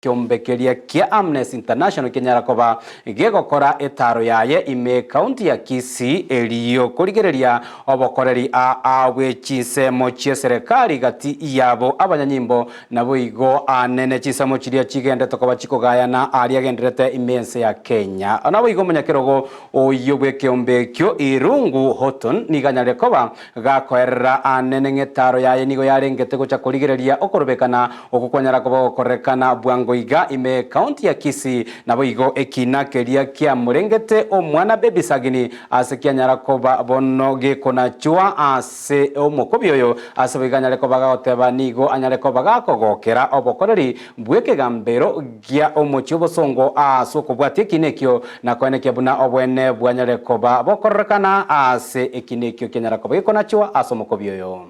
Kiombekeria kia Amnesty International kenyara koba gegokora etaro yaye ime county ya Kisii eliyo kurigereria obokoreri awe chisemo cie serikali gati yabo abanyanyimbo nabo igo anene chisemo chiria chigende tokoba chikogayana ari agenderete imense ya Kenya nabo igo munyakerogo oyo bwe kiombekyo irungu hoton niganyare koba gakoerera anene ngetaro yaye nigo yarengete gocha kurigereria okorobekana okukonyara koba okorekana bwango iga ime county ya Kisii nabo igo ekina keria kia murengete omwana baby sagini ase kianyara koba bono gekona chua ase omokobyo yo ase biganyare koba goteba nigo anyare koba gakogokera obokoreri bweke gambero gia omochi obosongo aso kobwati kinekyo na kwenekya buna obwene bwanyare koba bokorrekana ase ekinekyo kianyara koba gekona chua ase omokobyo yo.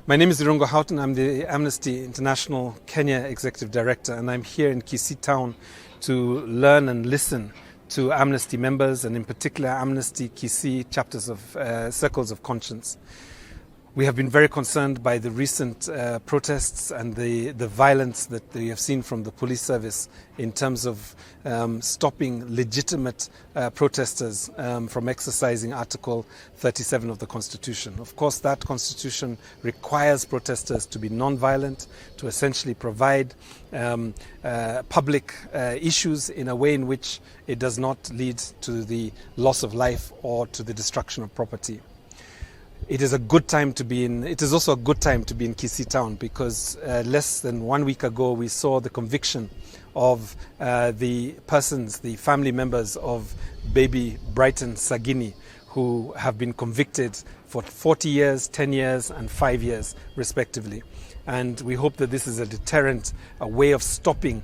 My name is Irungo Houghton. I'm the Amnesty International Kenya Executive Director, and I'm here in Kisii town to learn and listen to Amnesty members, and in particular Amnesty Kisii chapters of Circles of Conscience. We have been very concerned by the recent protests and the violence that we have seen from the police service in terms of stopping legitimate protesters from exercising Article 37 of the Constitution. Of course, that Constitution requires protesters to be non-violent, to essentially provide public issues in a way in which it does not lead to the loss of life or to the destruction of property. It is a good time to be in. It is also a good time to be in Kisii town because less than 1 week ago we saw the conviction of the family members of baby Brighton Sagini, who have been convicted for 40 years, 10 years and 5 years respectively. And we hope that this is a deterrent, a way of stopping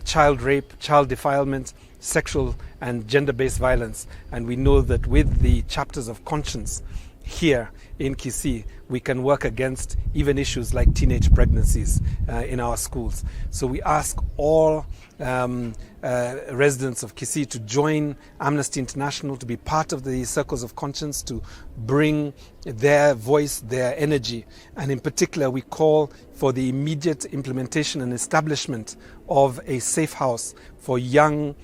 child rape, child defilement, sexual and gender-based violence. And we know that with the chapters of conscience here in Kisii, we can work against even issues like teenage pregnancies in our schools. So we ask all residents of Kisii to join Amnesty International, to be part of the Circles of Conscience, to bring their voice, their energy. And in particular, we call for the immediate implementation and establishment of a safe house for young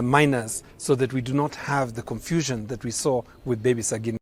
minors so that we do not have the confusion that we saw with baby Sagini.